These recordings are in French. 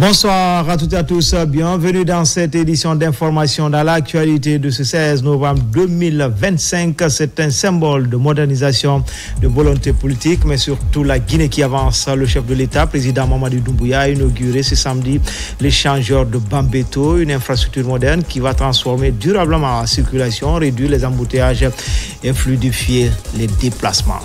Bonsoir à toutes et à tous, bienvenue dans cette édition d'information dans l'actualité de ce 16 novembre 2025. C'est un symbole de modernisation, de volonté politique, mais surtout la Guinée qui avance. Le chef de l'État, président Mamadou Doumbouya, a inauguré ce samedi l'échangeur de Bambeto, une infrastructure moderne qui va transformer durablement la circulation, réduire les embouteillages et fluidifier les déplacements.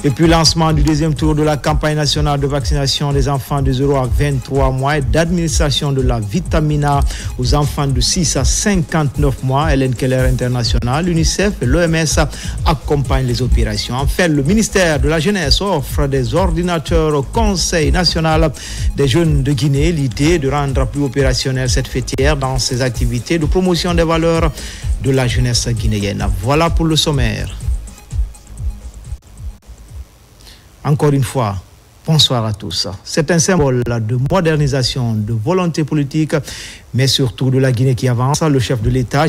Et puis lancement du deuxième tour de la campagne nationale de vaccination des enfants de 0 à 23 mois et d'administration de la vitamine A aux enfants de 6 à 59 mois. Hélène Keller International, l'UNICEF et l'OMS accompagnent les opérations. Enfin, le ministère de la Jeunesse offre des ordinateurs au Conseil national des jeunes de Guinée. L'idée de rendre plus opérationnelle cette fêtière dans ses activités de promotion des valeurs de la jeunesse guinéenne. Voilà pour le sommaire. Encore une fois, bonsoir à tous. C'est un symbole de modernisation, de volonté politique, mais surtout de la Guinée qui avance. Le chef de l'État,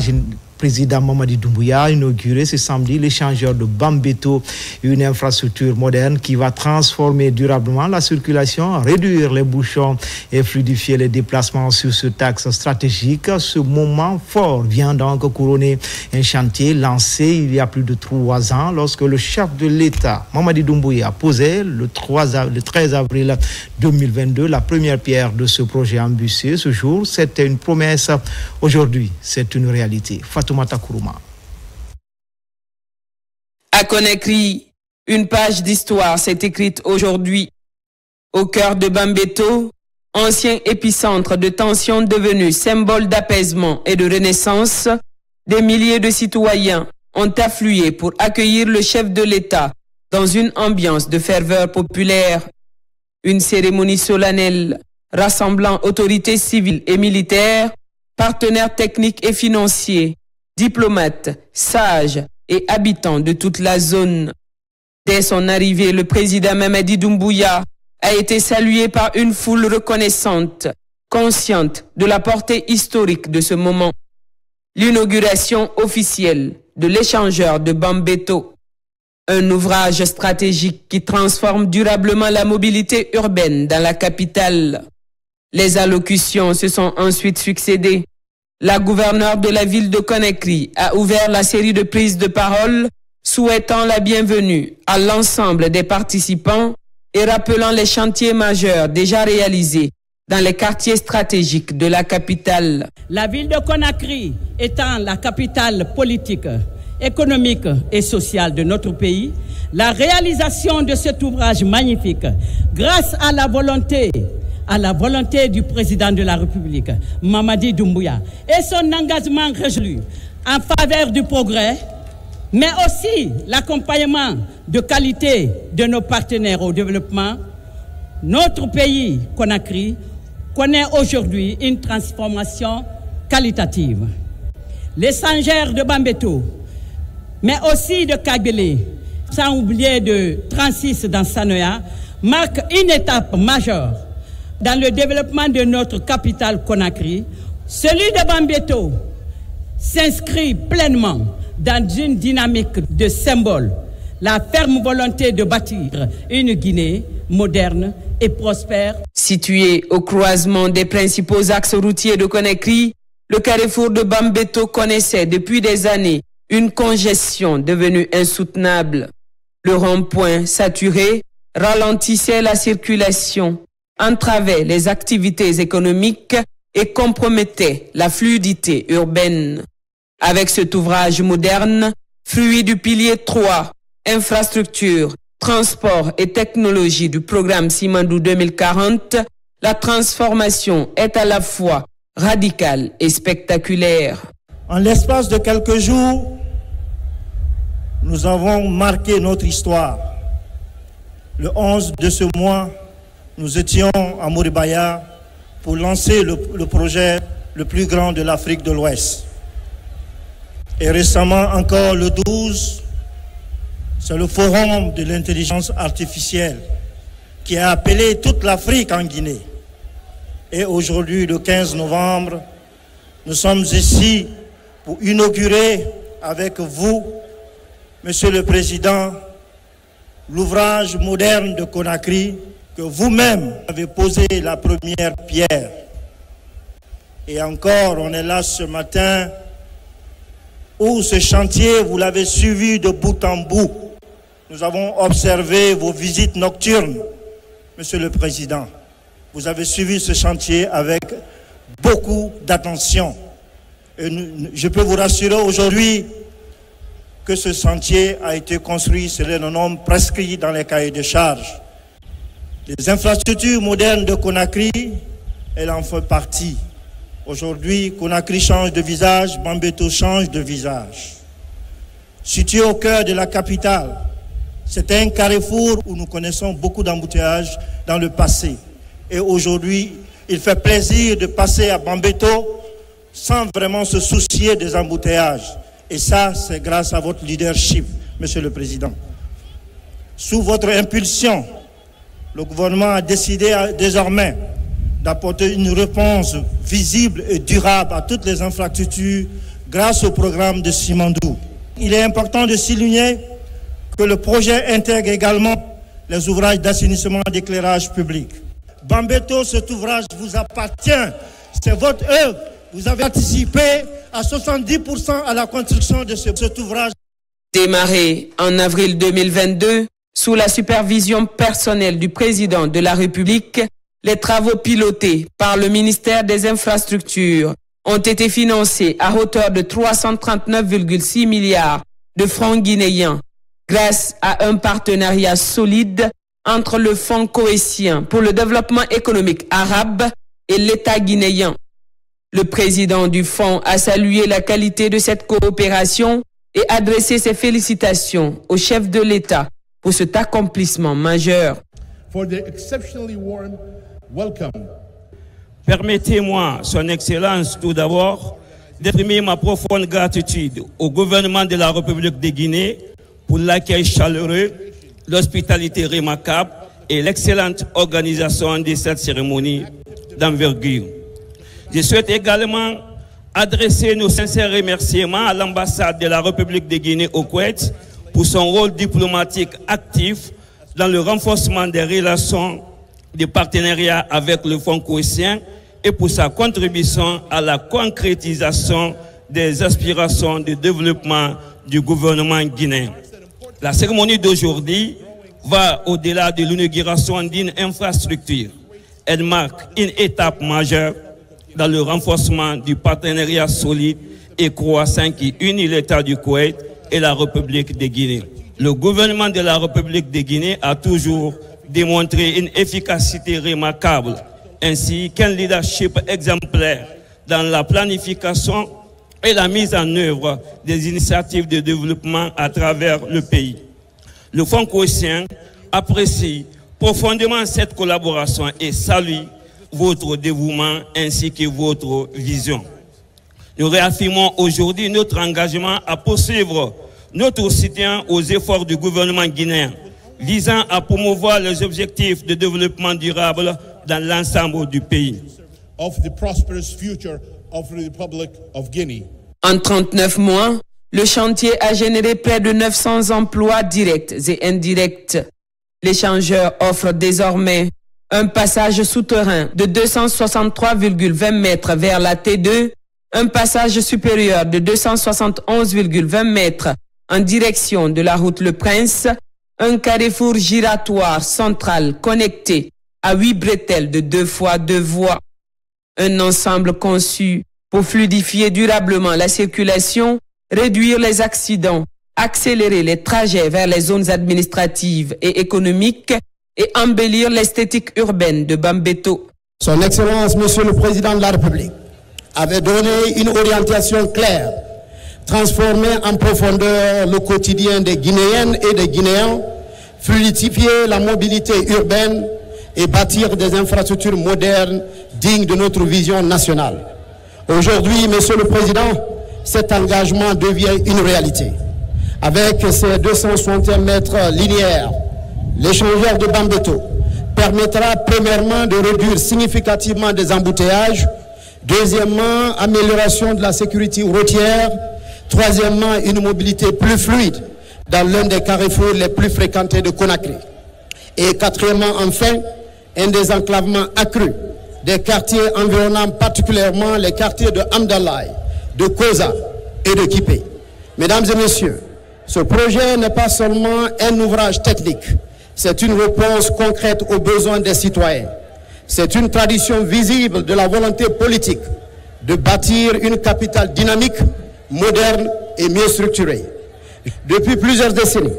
président Mamadou Doumbouya, a inauguré ce samedi l'échangeur de Bambeto, une infrastructure moderne qui va transformer durablement la circulation, réduire les bouchons et fluidifier les déplacements sur ce axe stratégique. Ce moment fort vient donc couronner un chantier lancé il y a plus de 3 ans lorsque le chef de l'État, Mamadou Doumbouya, posait le 13 avril 2022 la première pierre de ce projet ambitieux. Ce jour, c'était une promesse. Aujourd'hui, c'est une réalité. Fatoumata Kourouma. À Conakry, une page d'histoire s'est écrite aujourd'hui. Au cœur de Bambeto, ancien épicentre de tensions devenu symbole d'apaisement et de renaissance, des milliers de citoyens ont afflué pour accueillir le chef de l'État dans une ambiance de ferveur populaire. Une cérémonie solennelle rassemblant autorités civiles et militaires, partenaires techniques et financiers, diplomates, sages et habitants de toute la zone. Dès son arrivée, le président Mamadou Doumbouya a été salué par une foule reconnaissante, consciente de la portée historique de ce moment. L'inauguration officielle de l'échangeur de Bambeto, un ouvrage stratégique qui transforme durablement la mobilité urbaine dans la capitale. Les allocutions se sont ensuite succédées. La gouverneure de la ville de Conakry a ouvert la série de prises de parole, souhaitant la bienvenue à l'ensemble des participants et rappelant les chantiers majeurs déjà réalisés dans les quartiers stratégiques de la capitale. La ville de Conakry étant la capitale politique, économique et sociale de notre pays, la réalisation de cet ouvrage magnifique, grâce à la volonté du président de la République, Mamadou Doumbouya, et son engagement résolu en faveur du progrès, mais aussi l'accompagnement de qualité de nos partenaires au développement, notre pays, Conakry, connaît aujourd'hui une transformation qualitative. L'échangeur de Bambeto, mais aussi de Kagbele, sans oublier de 36 dans Sanoya, marque une étape majeure dans le développement de notre capitale Conakry. Celui de Bambeto s'inscrit pleinement dans une dynamique de symbole, la ferme volonté de bâtir une Guinée moderne et prospère. Situé au croisement des principaux axes routiers de Conakry, le carrefour de Bambeto connaissait depuis des années une congestion devenue insoutenable. Le rond-point saturé ralentissait la circulation, entravait les activités économiques et compromettait la fluidité urbaine. Avec cet ouvrage moderne, fruit du pilier 3, infrastructure, transport et technologie du programme Simandou 2040, la transformation est à la fois radicale et spectaculaire. En l'espace de quelques jours, nous avons marqué notre histoire. Le 11 de ce mois, nous étions à Moribaya pour lancer le projet le plus grand de l'Afrique de l'Ouest. Et récemment encore, le 12, c'est le forum de l'intelligence artificielle qui a appelé toute l'Afrique en Guinée. Et aujourd'hui, le 15 novembre, nous sommes ici pour inaugurer avec vous, Monsieur le Président, l'ouvrage moderne de Conakry, que vous-même avez posé la première pierre. Et encore, on est là ce matin où ce chantier, vous l'avez suivi de bout en bout. Nous avons observé vos visites nocturnes, Monsieur le Président. Vous avez suivi ce chantier avec beaucoup d'attention. Et je peux vous rassurer aujourd'hui que ce chantier a été construit selon le nombre prescrit dans les cahiers de charges. Les infrastructures modernes de Conakry, elles en font partie. Aujourd'hui, Conakry change de visage, Bambeto change de visage. Situé au cœur de la capitale, c'est un carrefour où nous connaissons beaucoup d'embouteillages dans le passé. Et aujourd'hui, il fait plaisir de passer à Bambeto sans vraiment se soucier des embouteillages. Et ça, c'est grâce à votre leadership, Monsieur le Président. Sous votre impulsion, le gouvernement a décidé désormais d'apporter une réponse visible et durable à toutes les infrastructures grâce au programme de Simandou. Il est important de souligner que le projet intègre également les ouvrages d'assainissement et d'éclairage public. Bambeto, cet ouvrage vous appartient, c'est votre œuvre. Vous avez participé à 70% à la construction de cet ouvrage. Démarré en avril 2022, sous la supervision personnelle du président de la République, les travaux pilotés par le ministère des Infrastructures ont été financés à hauteur de 339,6 milliards de francs guinéens grâce à un partenariat solide entre le Fonds cohésien pour le développement économique arabe et l'État guinéen. Le président du fonds a salué la qualité de cette coopération et adressé ses félicitations au chef de l'État pour cet accomplissement majeur. Permettez-moi, Son Excellence, tout d'abord, d'exprimer ma profonde gratitude au gouvernement de la République de Guinée pour l'accueil chaleureux, l'hospitalité remarquable et l'excellente organisation de cette cérémonie d'envergure. Je souhaite également adresser nos sincères remerciements à l'ambassade de la République de Guinée au Koweït pour son rôle diplomatique actif dans le renforcement des relations de partenariat avec le Fonds cohésien et pour sa contribution à la concrétisation des aspirations de développement du gouvernement guinéen. La cérémonie d'aujourd'hui va au-delà de l'inauguration d'une infrastructure. Elle marque une étape majeure dans le renforcement du partenariat solide et croissant qui unit l'État du Koweït et la République de Guinée. Le gouvernement de la République de Guinée a toujours démontré une efficacité remarquable, ainsi qu'un leadership exemplaire dans la planification et la mise en œuvre des initiatives de développement à travers le pays. Le Fonds cohésien apprécie profondément cette collaboration et salue votre dévouement ainsi que votre vision. Nous réaffirmons aujourd'hui notre engagement à poursuivre notre soutien aux efforts du gouvernement guinéen visant à promouvoir les objectifs de développement durable dans l'ensemble du pays. En 39 mois, le chantier a généré près de 900 emplois directs et indirects. L'échangeur offre désormais un passage souterrain de 263,20 mètres vers la T2, un passage supérieur de 271,20 mètres en direction de la route Le Prince, un carrefour giratoire central connecté à 8 bretelles de 2 fois 2 voies. Un ensemble conçu pour fluidifier durablement la circulation, réduire les accidents, accélérer les trajets vers les zones administratives et économiques et embellir l'esthétique urbaine de Bambeto. Son Excellence, Monsieur le Président de la République, avait donné une orientation claire, transformer en profondeur le quotidien des Guinéennes et des Guinéens, fluidifier la mobilité urbaine et bâtir des infrastructures modernes dignes de notre vision nationale. Aujourd'hui, Monsieur le Président, cet engagement devient une réalité. Avec ses 261 mètres linéaires, l'échangeur de Bambeto permettra premièrement de réduire significativement des embouteillages, deuxièmement, amélioration de la sécurité routière, troisièmement, une mobilité plus fluide dans l'un des carrefours les plus fréquentés de Conakry. Et quatrièmement, enfin, un désenclavement accru des quartiers environnants, particulièrement les quartiers de Hamdallah, de Koza et de Kipé. Mesdames et messieurs, ce projet n'est pas seulement un ouvrage technique, c'est une réponse concrète aux besoins des citoyens. C'est une tradition visible de la volonté politique de bâtir une capitale dynamique, moderne et mieux structurée. Depuis plusieurs décennies,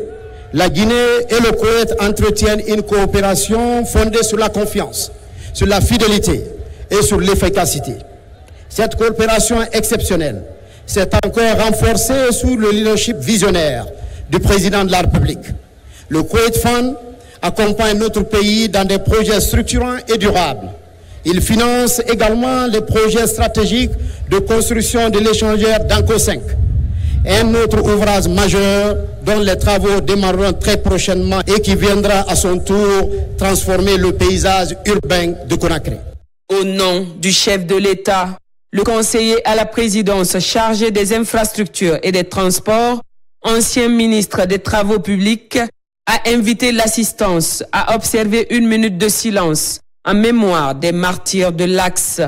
la Guinée et le Koweït entretiennent une coopération fondée sur la confiance, sur la fidélité et sur l'efficacité. Cette coopération exceptionnelle s'est encore renforcée sous le leadership visionnaire du président de la République. Le Koweït Fund accompagne notre pays dans des projets structurants et durables. Il finance également les projets stratégiques de construction de l'échangeur d'Anko 5, un autre ouvrage majeur dont les travaux démarreront très prochainement et qui viendra à son tour transformer le paysage urbain de Conakry. Au nom du chef de l'État, le conseiller à la présidence chargé des infrastructures et des transports, ancien ministre des Travaux publics, a invité l'assistance à observer 1 minute de silence en mémoire des martyrs de l'Axe.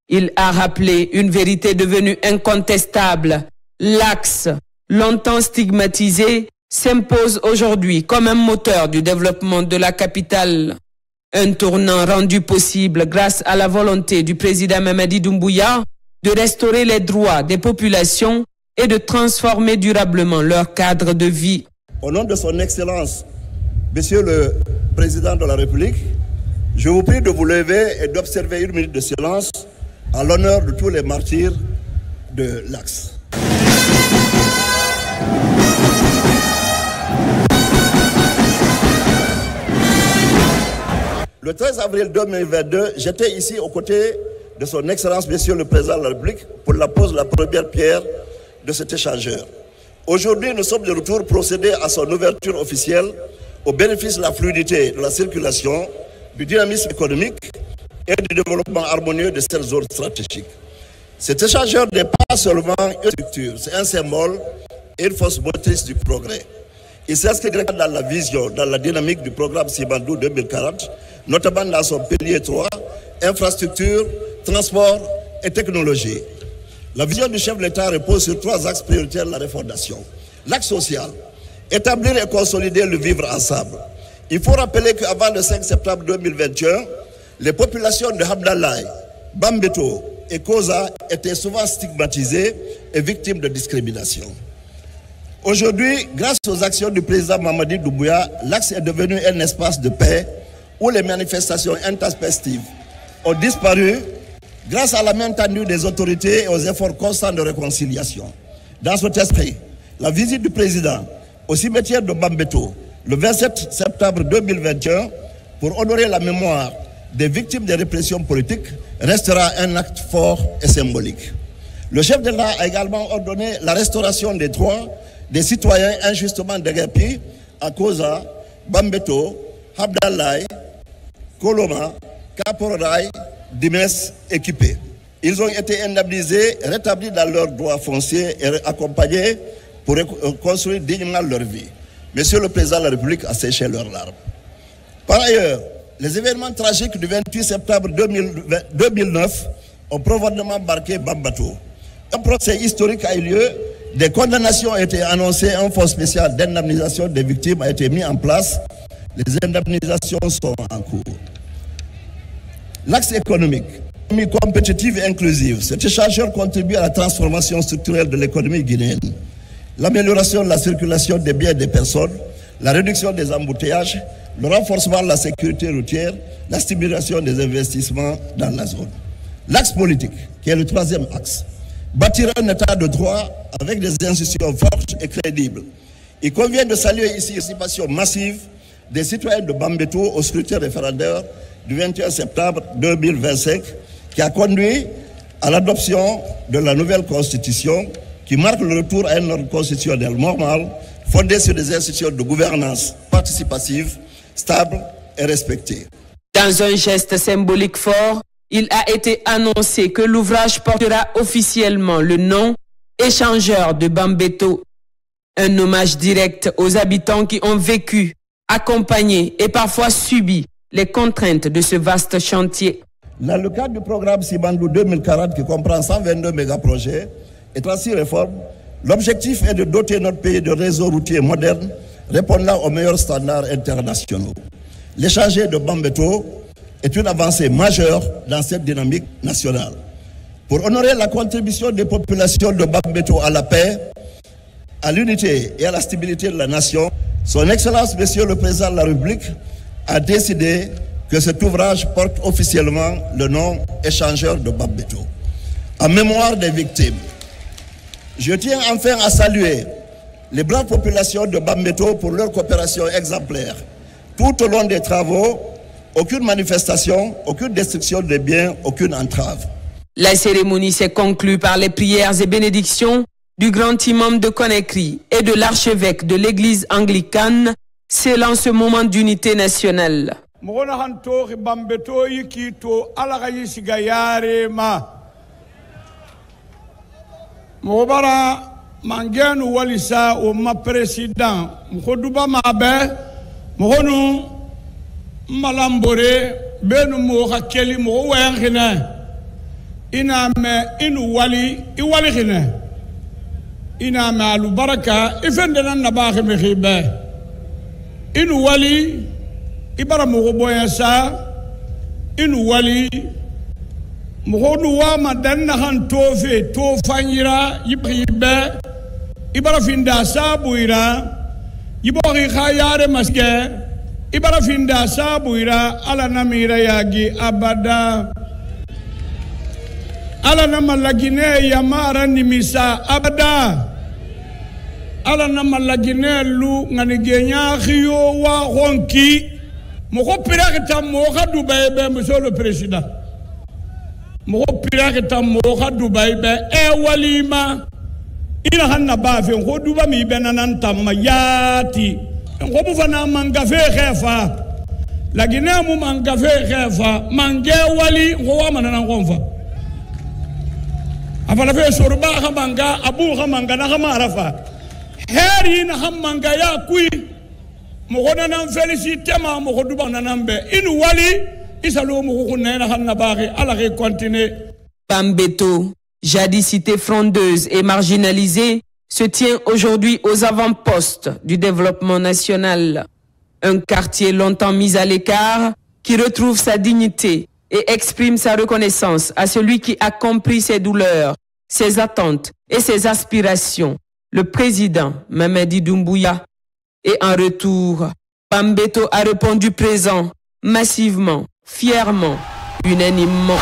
Il a rappelé une vérité devenue incontestable. L'Axe, longtemps stigmatisé, s'impose aujourd'hui comme un moteur du développement de la capitale. Un tournant rendu possible grâce à la volonté du président Mamadi Doumbouya de restaurer les droits des populations et de transformer durablement leur cadre de vie. Au nom de son Excellence, Monsieur le Président de la République, je vous prie de vous lever et d'observer 1 minute de silence en l'honneur de tous les martyrs de l'Axe. Le 13 avril 2022, j'étais ici aux côtés de son Excellence, Monsieur le Président de la République, pour la pose de la première pierre de cet échangeur. Aujourd'hui, nous sommes de retour pour procéder à son ouverture officielle au bénéfice de la fluidité de la circulation, du dynamisme économique et du développement harmonieux de cette zone stratégique. Cet échangeur n'est pas seulement une structure, c'est un symbole et une force motrice du progrès. Il s'inscrit dans la vision, dans la dynamique du programme Simandou 2040, notamment dans son pilier 3, infrastructure, transport et technologie. La vision du chef de l'État repose sur 3 axes prioritaires de la refondation. L'axe social, établir et consolider le vivre ensemble. Il faut rappeler qu'avant le 5 septembre 2021, les populations de Hamdallah, Bambeto et Koza étaient souvent stigmatisées et victimes de discrimination. Aujourd'hui, grâce aux actions du président Mamadi Doumbouya, l'Axe est devenu un espace de paix où les manifestations intempestives ont disparu grâce à la main tendue des autorités et aux efforts constants de réconciliation. Dans cet esprit, la visite du président au cimetière de Bambeto le 27 septembre 2021 pour honorer la mémoire des victimes des répressions politiques restera un acte fort et symbolique. Le chef de l'État a également ordonné la restauration des droits des citoyens injustement déguerpis à Koza, Bambeto, Hamdallah, Koloma, Kaporaï, Dimes et Kipé. Ils ont été indemnisés, rétablis dans leurs droits fonciers et accompagnés pour construire dignement leur vie. Monsieur le Président de la République a séché leurs larmes. Par ailleurs, les événements tragiques du 28 septembre 2009 ont profondément marqué Bambeto. Un procès historique a eu lieu, des condamnations ont été annoncées, un fonds spécial d'indemnisation des victimes a été mis en place. Les indemnisations sont en cours. L'axe économique, économie compétitive et inclusive, cet échangeur contribue à la transformation structurelle de l'économie guinéenne, l'amélioration de la circulation des biens et des personnes, la réduction des embouteillages, le renforcement de la sécurité routière, la stimulation des investissements dans la zone. L'axe politique, qui est le 3e axe, bâtir un état de droit avec des institutions fortes et crédibles. Il convient de saluer ici la participation massive des citoyens de Bambeto au scrutin référendaire du 21 septembre 2025 qui a conduit à l'adoption de la nouvelle constitution qui marque le retour à un ordre constitutionnel normal fondé sur des institutions de gouvernance participative, stable et respectée. Dans un geste symbolique fort, il a été annoncé que l'ouvrage portera officiellement le nom Échangeur de Bambeto. Un hommage direct aux habitants qui ont vécu, accompagné et parfois subi les contraintes de ce vaste chantier. Dans le cadre du programme Simandou 2040 qui comprend 122 mégaprojets et 36 réformes, l'objectif est de doter notre pays de réseaux routiers modernes répondant aux meilleurs standards internationaux. L'échanger de Bambeto est une avancée majeure dans cette dynamique nationale. Pour honorer la contribution des populations de Bambeto à la paix, à l'unité et à la stabilité de la nation, Son Excellence, Monsieur le Président de la République, a décidé que cet ouvrage porte officiellement le nom Échangeur de Bambeto. En mémoire des victimes, je tiens enfin à saluer les braves populations de Bambeto pour leur coopération exemplaire. Tout au long des travaux, aucune manifestation, aucune destruction des biens, aucune entrave. La cérémonie s'est conclue par les prières et bénédictions du grand imam de Conakry et de l'archevêque de l'église anglicane, scellant ce moment d'unité nationale. Mangenu walisa o ma président mkoduba mabe mhonu malambore benu mo hakeli mo wengine ina me inu wali I wali khine ina ma lu baraka ifendena na ba khime khibe inu wali ibara mo boyansa inu wali mhonu wa madanna han tofe to fanyira yibe ibara finda sabuira yibori khayare maske ibara finda sabuira ala namira yagi abada ala namalagine yamara nimisa abada ala namalagine lu nganigenya khiyo wa honki moko pirakta moka Dubai be monsieur le président moko pirakta moka Dubai be walima ina hanna ba fe ko duba mi benanan tamma yati ko bu fana mangafe khefa la gina mu mangafe khefa mange wali ko wa manana konfa afala fe sorba khamanga abu khamanga na khamarafa heri na khamanga ya kui mo ko nan félicité ma mo ko duba nanambe inu wali isalo mo ko nena hanna ba ala ke continuer. Bambeto, jadis cité frondeuse et marginalisée, se tient aujourd'hui aux avant-postes du développement national. Un quartier longtemps mis à l'écart qui retrouve sa dignité et exprime sa reconnaissance à celui qui a compris ses douleurs, ses attentes et ses aspirations, le président Mamadi Doumbouya. Et en retour, Bambeto a répondu présent, massivement, fièrement, unanimement.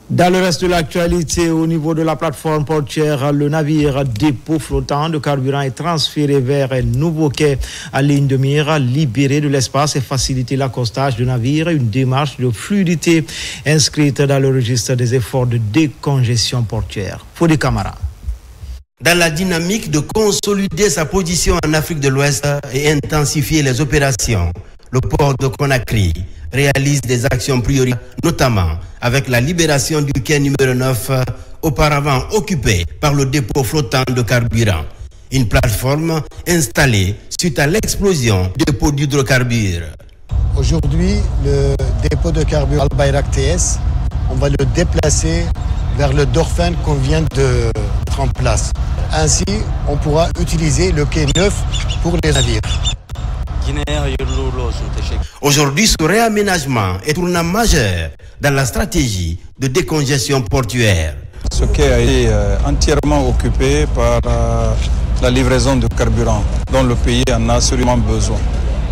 Dans le reste de l'actualité, au niveau de la plateforme portière, le navire dépôt flottant de carburant est transféré vers un nouveau quai à ligne de mire, libéré de l'espace et faciliter l'accostage du navire, une démarche de fluidité inscrite dans le registre des efforts de décongestion portière. Fodé Camara. Dans la dynamique de consolider sa position en Afrique de l'Ouest et intensifier les opérations, le port de Conakry réalise des actions prioritaires, notamment avec la libération du quai numéro 9, auparavant occupé par le dépôt flottant de carburant. Une plateforme installée suite à l'explosion du dépôt d'hydrocarbures. Aujourd'hui, le dépôt de carburant Al-Bayrak TS, on va le déplacer vers le Dorfen qu'on vient de mettre en place. Ainsi, on pourra utiliser le quai 9 pour les navires. Aujourd'hui, ce réaménagement est un tournant majeur dans la stratégie de décongestion portuaire. Ce quai a été entièrement occupé par la livraison de carburant dont le pays en a absolument besoin.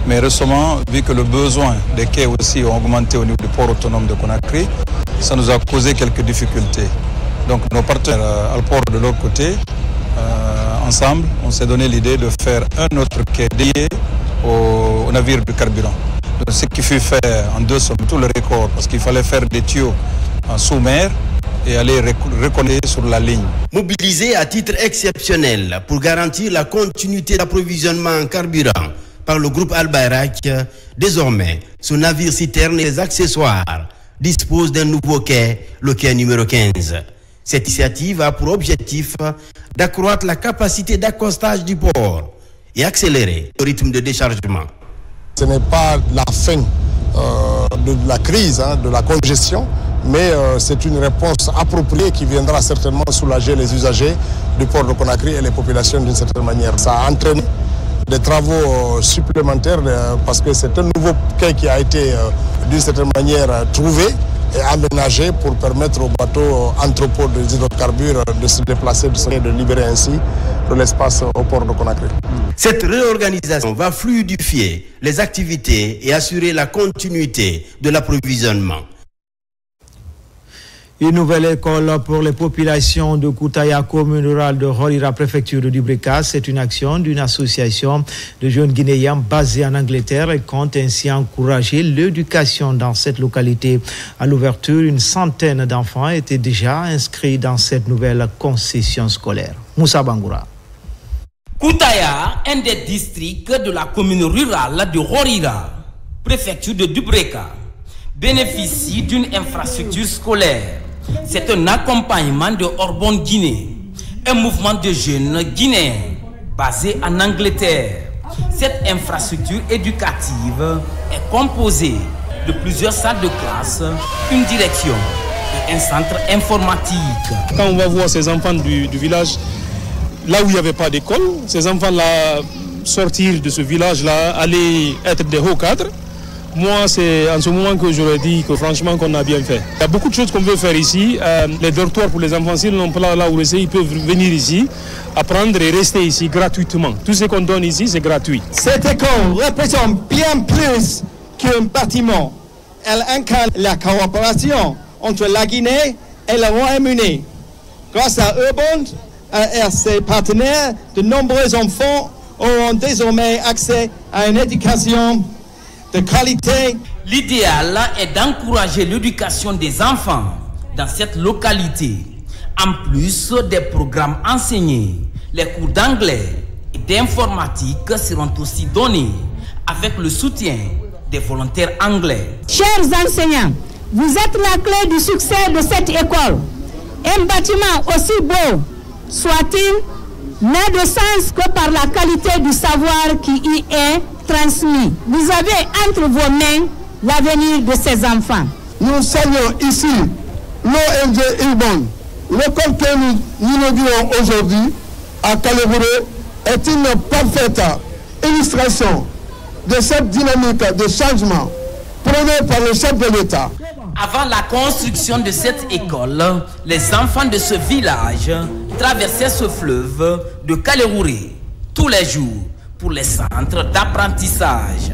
Mais récemment, vu que le besoin des quais aussi ont augmenté au niveau du port autonome de Conakry, ça nous a causé quelques difficultés. Donc nos partenaires à le port de l'autre côté, ensemble, on s'est donné l'idée de faire un autre quai dédié au navire de carburant. Donc, ce qui fut fait en 2 semaines, tout le record, parce qu'il fallait faire des tuyaux en sous-mer et aller reconnecter sur la ligne. Mobilisé à titre exceptionnel pour garantir la continuité d'approvisionnement en carburant par le groupe Al-Bayrak, désormais, ce navire citerne et les accessoires dispose d'un nouveau quai, le quai numéro 15. Cette initiative a pour objectif d'accroître la capacité d'accostage du port et accélérer le rythme de déchargement. Ce n'est pas la fin de la crise, de la congestion, mais c'est une réponse appropriée qui viendra certainement soulager les usagers du port de Conakry et les populations d'une certaine manière. Ça a entraîné des travaux supplémentaires parce que c'est un nouveau quai qui a été d'une certaine manière trouvé et aménagé pour permettre aux bateaux entrepôts de hydrocarbures de se déplacer, de libérer ainsi de l'espace au port de Conakry. Cette réorganisation va fluidifier les activités et assurer la continuité de l'approvisionnement. Une nouvelle école pour les populations de Koutaya, commune rurale de Horira, préfecture de Dubreka. C'est une action d'une association de jeunes Guinéens basée en Angleterre et compte ainsi encourager l'éducation dans cette localité. À l'ouverture, une centaine d'enfants étaient déjà inscrits dans cette nouvelle concession scolaire. Moussa Bangoura. Koutaya, un des districts de la commune rurale de Horira, préfecture de Dubreka, bénéficie d'une infrastructure scolaire. C'est un accompagnement de Orbon Guinée, un mouvement de jeunes guinéens basé en Angleterre. Cette infrastructure éducative est composée de plusieurs salles de classe, une direction et un centre informatique. Quand on va voir ces enfants du village, là où il n'y avait pas d'école, ces enfants-là sortir de ce village-là, aller être des hauts cadres, moi, c'est en ce moment que j'aurais dit que franchement qu'on a bien fait. Il y a beaucoup de choses qu'on veut faire ici. Les dortoirs pour les enfants, s'ils n'ont pas là où rester, ils peuvent venir ici, apprendre et rester ici gratuitement. Tout ce qu'on donne ici, c'est gratuit. Cette école représente bien plus qu'un bâtiment. Elle incarne la coopération entre la Guinée et le Royaume-Uni. Grâce à Urban et à ses partenaires, de nombreux enfants auront désormais accès à une éducation de qualité. L'idéal est d'encourager l'éducation des enfants dans cette localité. En plus des programmes enseignés, les cours d'anglais et d'informatique seront aussi donnés avec le soutien des volontaires anglais. Chers enseignants, vous êtes la clé du succès de cette école. Un bâtiment aussi beau soit-il n'a de sens que par la qualité du savoir qui y est transmis. Vous avez entre vos mains l'avenir de ces enfants. Nous saluons ici l'ONG Urban. L'école que nous inaugurons aujourd'hui à Kalegouré est une parfaite illustration de cette dynamique de changement prônée par le chef de l'État. Avant la construction de cette école, les enfants de ce village traversaient ce fleuve de Kalegouré tous les jours pour les centres d'apprentissage.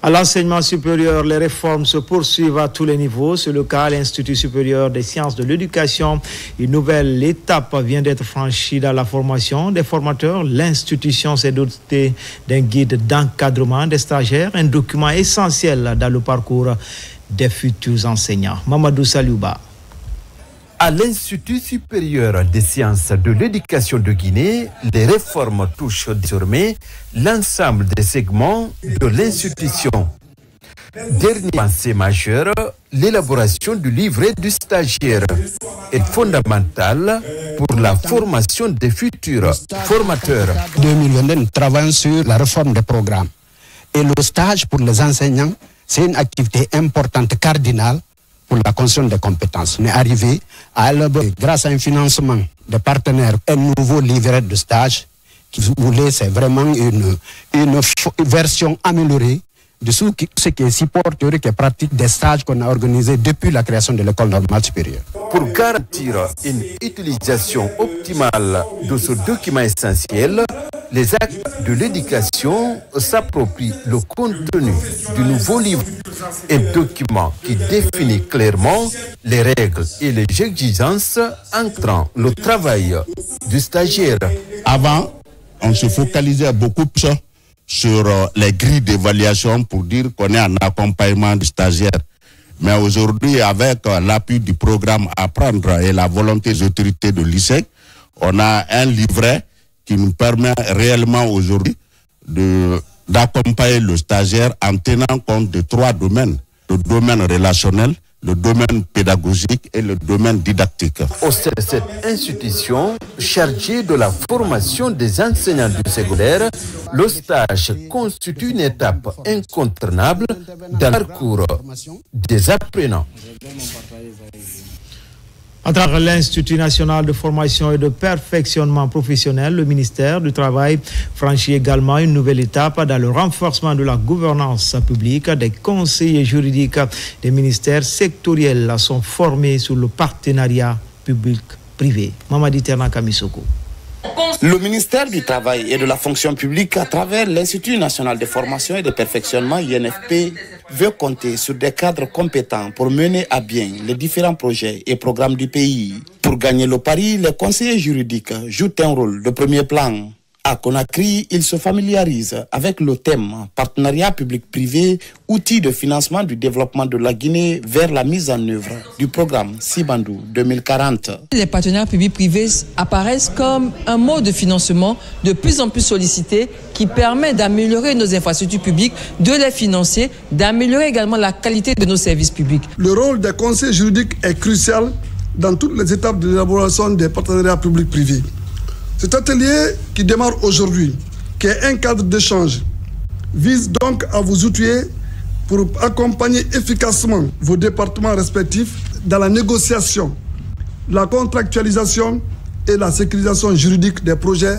À l'enseignement supérieur, les réformes se poursuivent à tous les niveaux. C'est le cas à l'Institut supérieur des sciences de l'éducation. Une nouvelle étape vient d'être franchie dans la formation des formateurs. L'institution s'est dotée d'un guide d'encadrement des stagiaires, un document essentiel dans le parcours des futurs enseignants. Mamadou Saliouba. À l'Institut supérieur des sciences de l'éducation de Guinée, les réformes touchent désormais l'ensemble des segments de l'institution. Dernier pensée majeure, l'élaboration du livret du stagiaire est fondamentale pour la formation des futurs formateurs. 2022, nous travaillons sur la réforme des programmes. Et le stage pour les enseignants, c'est une activité importante, cardinale, pour la construction des compétences. On est arrivé à élaborer, grâce à un financement de partenaires, un nouveau livret de stage qui voulait, c'est vraiment une version améliorée de ce qui est support théorique et pratique des stages qu'on a organisés depuis la création de l'école normale supérieure. Pour garantir une utilisation optimale de ce document essentiel, les actes de l'éducation s'approprient le contenu du nouveau livre, un document qui définit clairement les règles et les exigences encadrant le travail du stagiaire. Avant, on se focalisait beaucoup plus sur les grilles d'évaluation pour dire qu'on est en accompagnement du stagiaire. Mais aujourd'hui, avec l'appui du programme Apprendre et la volonté des autorités de l'ISEC, on a un livret qui nous permet réellement aujourd'hui d'accompagner le stagiaire en tenant compte de 3 domaines. Le domaine relationnel, le domaine pédagogique et le domaine didactique. Au sein de cette institution chargée de la formation des enseignants du secondaire, le stage constitue une étape incontournable dans le parcours des apprenants. À travers l'Institut national de formation et de perfectionnement professionnel, le ministère du Travail franchit également une nouvelle étape dans le renforcement de la gouvernance publique. Des conseillers juridiques des ministères sectoriels sont formés sur le partenariat public-privé. Mamadi Terna Kamisoko. Le ministère du Travail et de la fonction publique, à travers l'Institut national de formation et de perfectionnement INFP, veut compter sur des cadres compétents pour mener à bien les différents projets et programmes du pays. Pour gagner le pari, les conseillers juridiques jouent un rôle de premier plan. À Conakry, ils se familiarisent avec le thème partenariat public-privé, outil de financement du développement de la Guinée vers la mise en œuvre du programme Sibandou 2040. Les partenariats publics-privés apparaissent comme un mode de financement de plus en plus sollicité qui permet d'améliorer nos infrastructures publiques, de les financer, d'améliorer également la qualité de nos services publics. Le rôle des conseils juridiques est crucial dans toutes les étapes de l'élaboration des partenariats publics-privés. Cet atelier qui démarre aujourd'hui, qui est un cadre d'échange, vise donc à vous outiller pour accompagner efficacement vos départements respectifs dans la négociation, la contractualisation et la sécurisation juridique des projets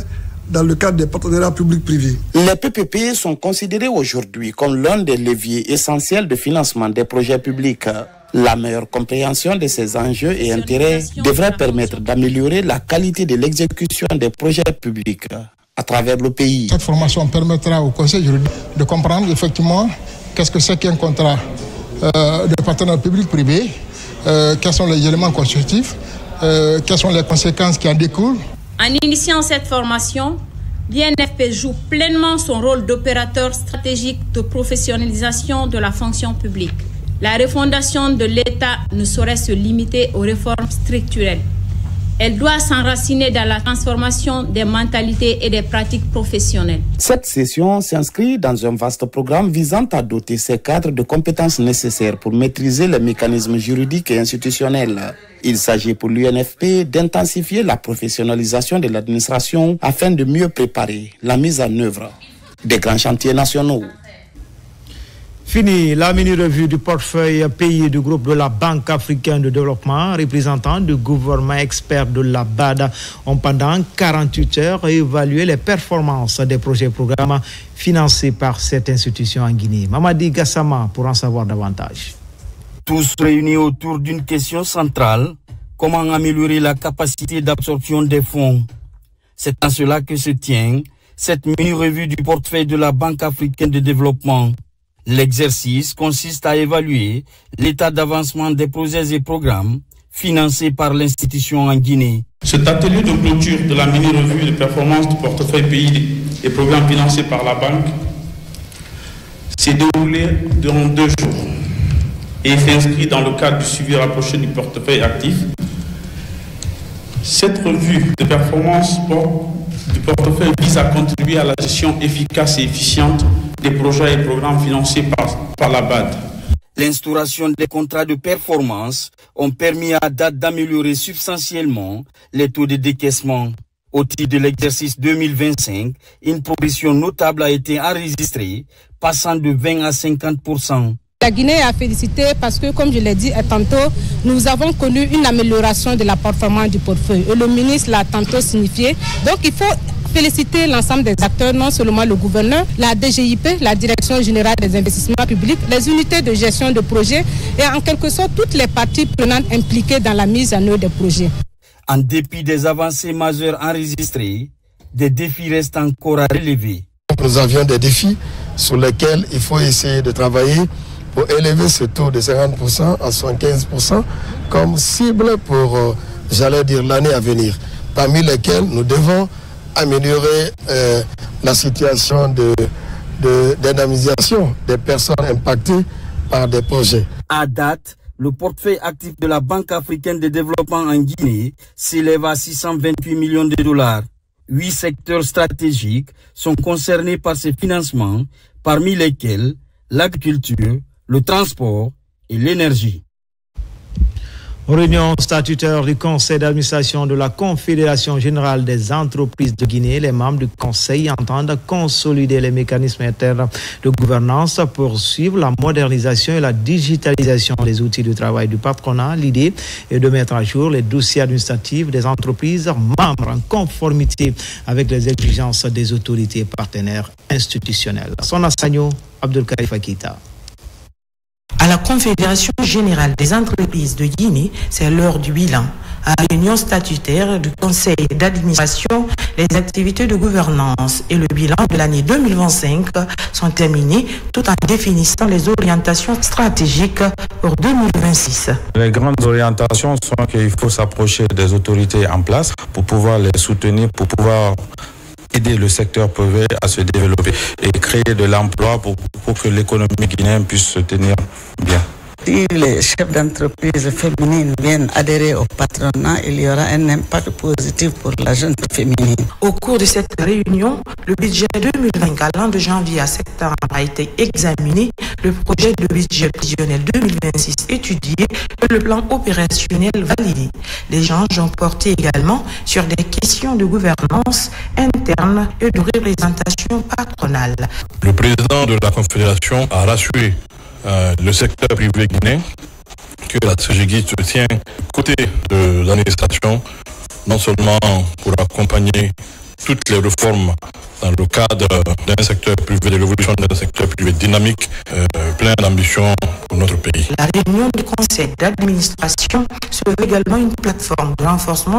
dans le cadre des partenariats publics-privés. Les PPP sont considérés aujourd'hui comme l'un des leviers essentiels de financement des projets publics. La meilleure compréhension de ces enjeux et intérêts devrait permettre d'améliorer la qualité de l'exécution des projets publics à travers le pays. Cette formation permettra au conseil juridique de comprendre effectivement qu'est-ce que c'est qu'un contrat de partenariat public-privé, quels sont les éléments constitutifs, quelles sont les conséquences qui en découlent. En initiant cette formation, l'INFP joue pleinement son rôle d'opérateur stratégique de professionnalisation de la fonction publique. La refondation de l'État ne saurait se limiter aux réformes structurelles. Elle doit s'enraciner dans la transformation des mentalités et des pratiques professionnelles. Cette session s'inscrit dans un vaste programme visant à doter ces cadres de compétences nécessaires pour maîtriser les mécanismes juridiques et institutionnels. Il s'agit pour l'UNFP d'intensifier la professionnalisation de l'administration afin de mieux préparer la mise en œuvre des grands chantiers nationaux. Fini la mini-revue du portefeuille pays du groupe de la Banque africaine de développement. Représentants du gouvernement, experts de la BAD ont pendant 48 heures évalué les performances des projets et programmes financés par cette institution en Guinée. Mamadi Gassama pour en savoir davantage. Tous réunis autour d'une question centrale, comment améliorer la capacité d'absorption des fonds. C'est en cela que se tient cette mini-revue du portefeuille de la Banque africaine de développement. L'exercice consiste à évaluer l'état d'avancement des projets et programmes financés par l'institution en Guinée. Cet atelier de clôture de la mini-revue de performance du portefeuille pays et programmes financés par la banque s'est déroulé durant 2 jours et s'inscrit dans le cadre du suivi rapproché du portefeuille actif. Cette revue de performance du portefeuille vise à contribuer à la gestion efficace et efficiente des projets et programmes financés par la BAD. L'instauration des contrats de performance ont permis à date d'améliorer substantiellement les taux de décaissement. Au titre de l'exercice 2025, une progression notable a été enregistrée, passant de 20 à 50%. La Guinée a félicité parce que, comme je l'ai dit tantôt, nous avons connu une amélioration de la performance du portefeuille. Et le ministre l'a tantôt signifié. Donc il faut féliciter l'ensemble des acteurs, non seulement le gouverneur, la DGIP, la Direction générale des investissements publics, les unités de gestion de projets et en quelque sorte toutes les parties prenantes impliquées dans la mise en œuvre des projets. En dépit des avancées majeures enregistrées, des défis restent encore à relever. Nous avions des défis sur lesquels il faut essayer de travailler pour élever ce taux de 50% à 75% comme cible pour, j'allais dire, l'année à venir, parmi lesquels nous devons améliorer la situation d'indemnisation des personnes impactées par des projets. À date, le portefeuille actif de la Banque africaine de développement en Guinée s'élève à 628 millions de dollars. 8 secteurs stratégiques sont concernés par ces financements, parmi lesquels l'agriculture, le transport et l'énergie. Réunion statutaire du conseil d'administration de la Confédération générale des entreprises de Guinée. Les membres du conseil entendent consolider les mécanismes internes de gouvernance, poursuivre la modernisation et la digitalisation des outils de travail du patronat. L'idée est de mettre à jour les dossiers administratifs des entreprises membres en conformité avec les exigences des autorités partenaires institutionnelles. Sona Sagno, Abdelkarim Fakita. À la Confédération générale des entreprises de Guinée, c'est l'heure du bilan. À la réunion statutaire du conseil d'administration, les activités de gouvernance et le bilan de l'année 2025 sont terminées tout en définissant les orientations stratégiques pour 2026. Les grandes orientations sont qu'il faut s'approcher des autorités en place pour pouvoir les soutenir, pour pouvoir aider le secteur privé à se développer et créer de l'emploi pour que l'économie guinéenne puisse se tenir bien. Si les chefs d'entreprise féminines viennent adhérer au patronat, il y aura un impact positif pour la jeune féminine. Au cours de cette réunion, le budget 2020 allant de janvier à septembre a été examiné, le projet de budget prévisionnel 2026 étudié et le plan opérationnel validé. Les échanges ont porté également sur des questions de gouvernance interne et de représentation patronale. Le président de la Confédération a rassuré le secteur privé guinéen que la CGGI se tient côté de l'administration, non seulement pour accompagner toutes les réformes dans le cadre d'un secteur privé, de l'évolution d'un secteur privé dynamique, plein d'ambition pour notre pays. La réunion du conseil d'administration se veut également une plateforme de renforcement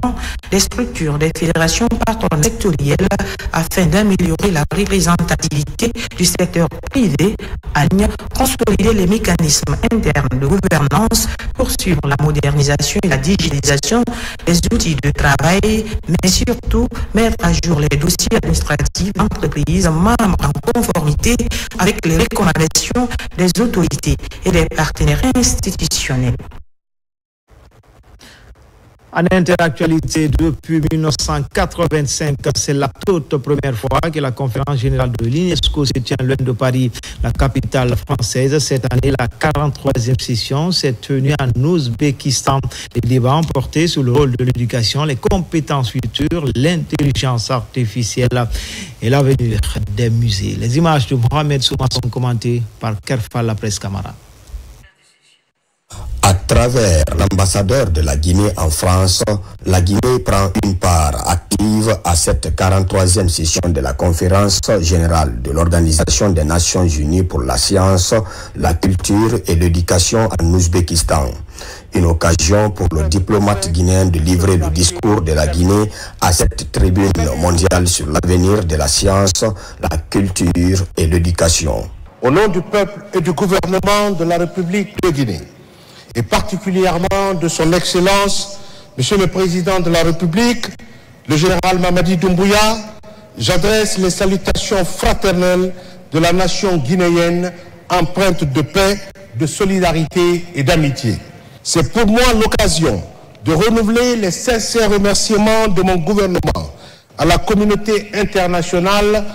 des structures des fédérations patronales sectorielles afin d'améliorer la représentativité du secteur privé, consolider les mécanismes internes de gouvernance, poursuivre la modernisation et la digitalisation des outils de travail, mais surtout mettre à jour les dossiers administratifs d'entreprises membres en conformité avec les recommandations des autorités et des partenaires institutionnels. En interactualité, depuis 1985, c'est la toute première fois que la conférence générale de l'UNESCO se tient loin de Paris, la capitale française. Cette année, la 43e session s'est tenue en Ouzbékistan. Les débats ont porté sur le rôle de l'éducation, les compétences futures, l'intelligence artificielle et l'avenir des musées. Les images de Mohamed Souma sont commentées par Kerfal La Presse Camara. À travers l'ambassadeur de la Guinée en France, la Guinée prend une part active à cette 43e session de la conférence générale de l'Organisation des Nations Unies pour la science, la culture et l'éducation en Ouzbékistan. Une occasion pour le diplomate guinéen de livrer le discours de la Guinée à cette tribune mondiale sur l'avenir de la science, la culture et l'éducation. Au nom du peuple et du gouvernement de la République de Guinée, et particulièrement de son Excellence, Monsieur le Président de la République, le général Mamadi Doumbouya, j'adresse les salutations fraternelles de la nation guinéenne, empreinte de paix, de solidarité et d'amitié. C'est pour moi l'occasion de renouveler les sincères remerciements de mon gouvernement à la communauté internationale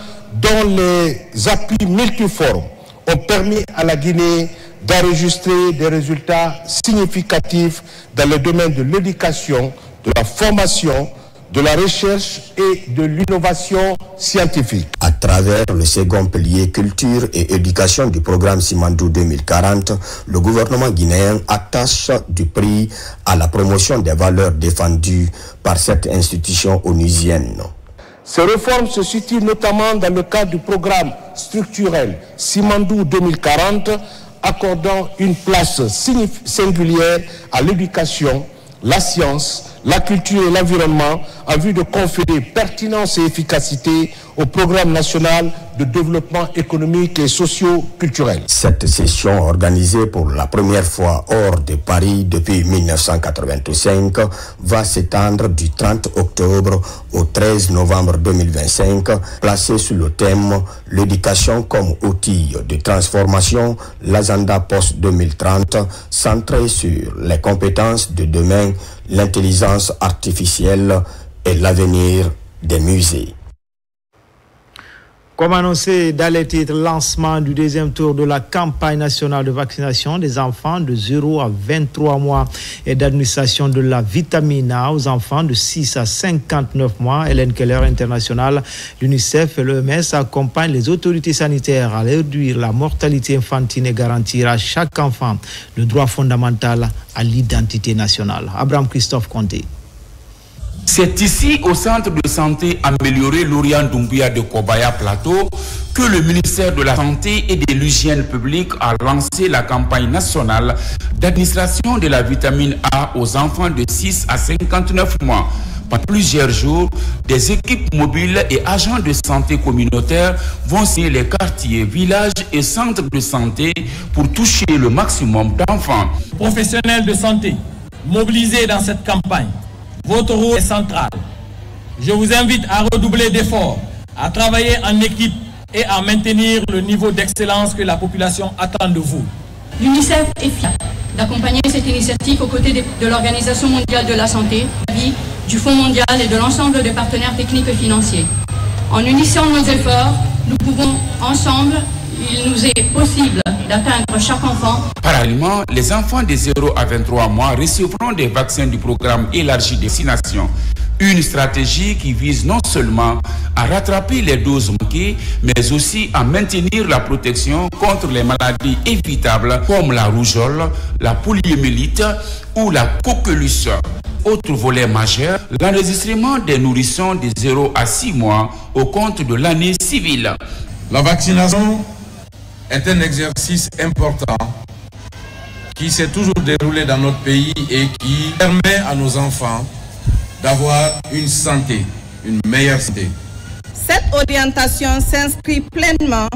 dont les appuis multiformes ont permis à la Guinée d'enregistrer des résultats significatifs dans le domaine de l'éducation, de la formation, de la recherche et de l'innovation scientifique. À travers le second pilier culture et éducation du programme Simandou 2040, le gouvernement guinéen attache du prix à la promotion des valeurs défendues par cette institution onusienne. Ces réformes se situent notamment dans le cadre du programme structurel Simandou 2040, accordant une place singulière à l'éducation, la science, la culture et l'environnement en vue de conférer pertinence et efficacité au programme national de développement économique et socio-culturel. Cette session, organisée pour la première fois hors de Paris depuis 1985, va s'étendre du 30 octobre au 13 novembre 2025, placée sous le thème « L'éducation comme outil de transformation, l'agenda post-2030 » centré sur les compétences de demain, l'intelligence artificielle et l'avenir des musées. Comme annoncé dans les titres, lancement du deuxième tour de la campagne nationale de vaccination des enfants de 0 à 23 mois et d'administration de la vitamine A aux enfants de 6 à 59 mois. Hélène Keller International, l'UNICEF et l'OMS accompagnent les autorités sanitaires à réduire la mortalité infantile et garantir à chaque enfant le droit fondamental à l'identité nationale. Abraham Christophe Conté. C'est ici, au centre de santé amélioré Lauriane Doumbouya de Kobaya Plateau, que le ministère de la Santé et de l'Hygiène publique a lancé la campagne nationale d'administration de la vitamine A aux enfants de 6 à 59 mois. Pendant plusieurs jours, des équipes mobiles et agents de santé communautaire vont sillonner les quartiers, villages et centres de santé pour toucher le maximum d'enfants. Professionnels de santé, mobilisés dans cette campagne, votre rôle est central. Je vous invite à redoubler d'efforts, à travailler en équipe et à maintenir le niveau d'excellence que la population attend de vous. L'UNICEF est fier d'accompagner cette initiative aux côtés de l'Organisation mondiale de la santé, du Fonds mondial et de l'ensemble des partenaires techniques et financiers. En unissant nos efforts, nous pouvons ensemble, il nous est possible d'atteindre chaque enfant. Parallèlement, les enfants de 0 à 23 mois recevront des vaccins du programme élargi de vaccination. Une stratégie qui vise non seulement à rattraper les doses manquées, mais aussi à maintenir la protection contre les maladies évitables comme la rougeole, la poliomyélite ou la coqueluche. Autre volet majeur, l'enregistrement des nourrissons de 0 à 6 mois au compte de l'année civile. La vaccination est un exercice important qui s'est toujours déroulé dans notre pays et qui permet à nos enfants d'avoir une santé, une meilleure santé. Cette orientation s'inscrit pleinement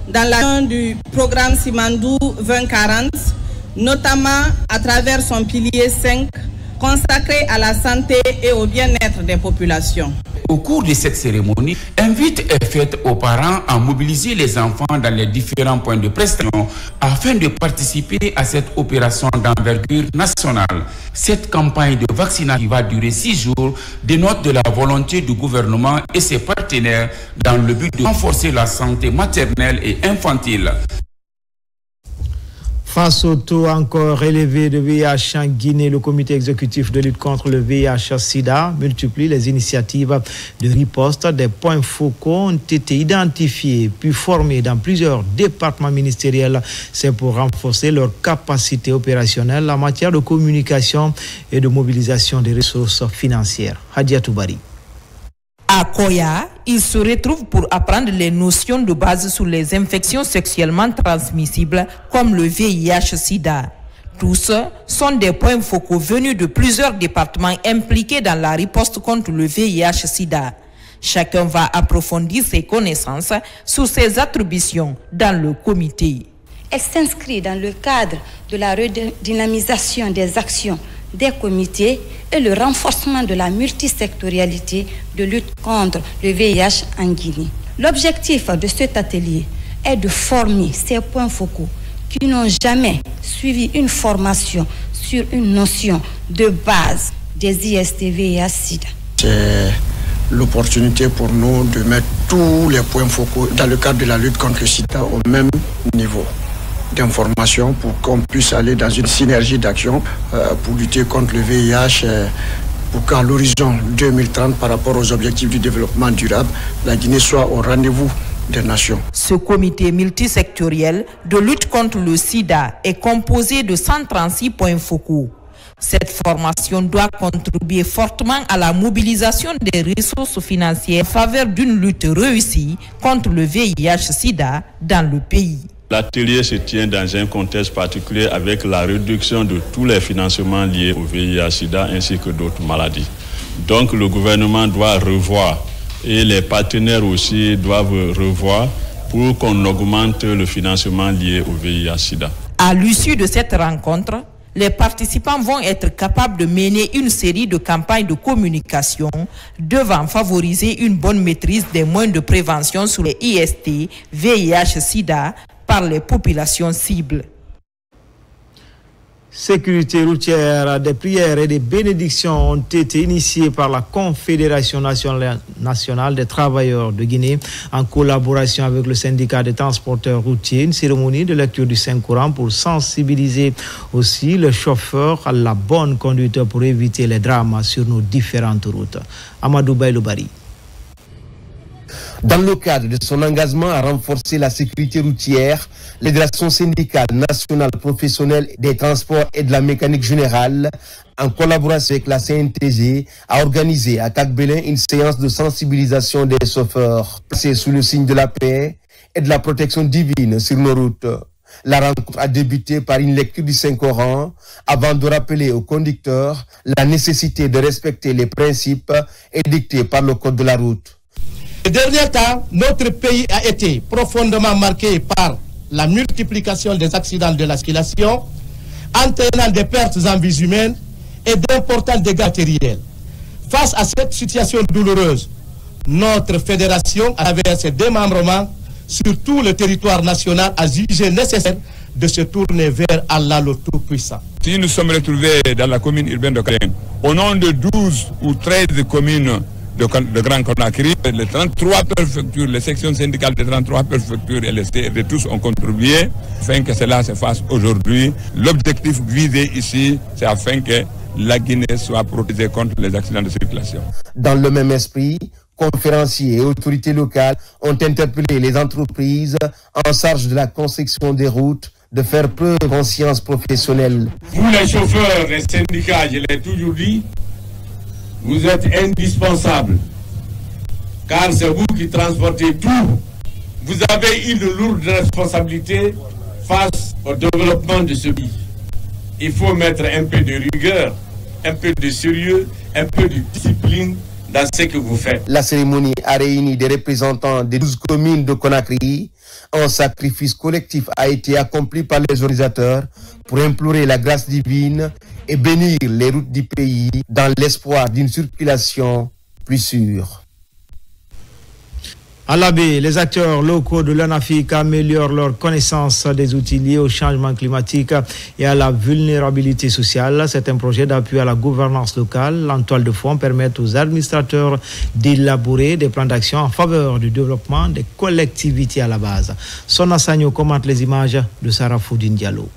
dans l'action du programme Simandou 2040, notamment à travers son pilier 5 consacré à la santé et au bien-être des populations. Au cours de cette cérémonie, invite est faite aux parents à mobiliser les enfants dans les différents points de prestation afin de participer à cette opération d'envergure nationale. Cette campagne de vaccination qui va durer 6 jours dénote de la volonté du gouvernement et ses partenaires dans le but de renforcer la santé maternelle et infantile. Face au taux encore élevé de VIH en Guinée, le comité exécutif de lutte contre le VIH-Sida multiplie les initiatives de riposte. Des points focaux ont été identifiés puis formés dans plusieurs départements ministériels. C'est pour renforcer leur capacité opérationnelle en matière de communication et de mobilisation des ressources financières. Hadia Toubari. À Koya, ils se retrouvent pour apprendre les notions de base sur les infections sexuellement transmissibles comme le VIH-Sida. Tous sont des points focaux venus de plusieurs départements impliqués dans la riposte contre le VIH-Sida. Chacun va approfondir ses connaissances sur ses attributions dans le comité. Elle s'inscrit dans le cadre de la redynamisation des actions des comités et le renforcement de la multisectorialité de lutte contre le VIH en Guinée. L'objectif de cet atelier est de former ces points focaux qui n'ont jamais suivi une formation sur une notion de base des IST-VIH-Sida. C'est l'opportunité pour nous de mettre tous les points focaux dans le cadre de la lutte contre le sida au même niveau d'information pour qu'on puisse aller dans une synergie d'action pour lutter contre le VIH pour qu'à l'horizon 2030 par rapport aux objectifs du développement durable, la Guinée soit au rendez-vous des nations. Ce comité multisectoriel de lutte contre le sida est composé de 136 points focaux. Cette formation doit contribuer fortement à la mobilisation des ressources financières en faveur d'une lutte réussie contre le VIH-Sida dans le pays. L'atelier se tient dans un contexte particulier avec la réduction de tous les financements liés au VIH-Sida ainsi que d'autres maladies. Donc le gouvernement doit revoir et les partenaires aussi doivent revoir pour qu'on augmente le financement lié au VIH-Sida. À l'issue de cette rencontre, les participants vont être capables de mener une série de campagnes de communication devant favoriser une bonne maîtrise des moyens de prévention sur les IST, VIH-Sida par les populations cibles. Sécurité routière, des prières et des bénédictions ont été initiées par la Confédération nationale des travailleurs de Guinée en collaboration avec le syndicat des transporteurs routiers. Une cérémonie de lecture du Saint-Coran pour sensibiliser aussi les chauffeurs à la bonne conduite pour éviter les drames sur nos différentes routes. Amadou Baïloubari. Dans le cadre de son engagement à renforcer la sécurité routière, l'Éducation syndicale nationale professionnelle des transports et de la mécanique générale, en collaboration avec la CNTG, a organisé à Cac-Belin une séance de sensibilisation des chauffeurs. C'est sous le signe de la paix et de la protection divine sur nos routes. La rencontre a débuté par une lecture du Saint-Coran avant de rappeler aux conducteurs la nécessité de respecter les principes édictés par le Code de la route. Ces derniers temps, notre pays a été profondément marqué par la multiplication des accidents de la circulation, entraînant des pertes en vies humaines et d'importants dégâts matériels. Face à cette situation douloureuse, notre fédération, à travers ses démembrements sur tout le territoire national, a jugé nécessaire de se tourner vers Allah le Tout-Puissant. Si nous sommes retrouvés dans la commune urbaine de Kaleng, au nom de 12 ou 13 communes de Grand Conakry, les 33 préfectures, les sections syndicales des 33 préfectures et les CRD tous ont contribué afin que cela se fasse aujourd'hui. L'objectif visé ici, c'est afin que la Guinée soit protégée contre les accidents de circulation. Dans le même esprit, conférenciers et autorités locales ont interpellé les entreprises en charge de la construction des routes de faire preuve de conscience professionnelle. Vous les chauffeurs, les syndicats, je l'ai toujours dit, vous êtes indispensables, car c'est vous qui transportez tout. Vous avez une lourde responsabilité face au développement de ce pays. Il faut mettre un peu de rigueur, un peu de sérieux, un peu de discipline dans ce que vous faites. La cérémonie a réuni des représentants des 12 communes de Conakry. Un sacrifice collectif a été accompli par les organisateurs pour implorer la grâce divine et bénir les routes du pays dans l'espoir d'une circulation plus sûre. À l'AB, les acteurs locaux de l'ANAFIC améliorent leur connaissance des outils liés au changement climatique et à la vulnérabilité sociale. C'est un projet d'appui à la gouvernance locale. En toile de fond permet aux administrateurs d'élaborer des plans d'action en faveur du développement des collectivités à la base. Sona Sagno commente les images de Sarah Foudine Diallo.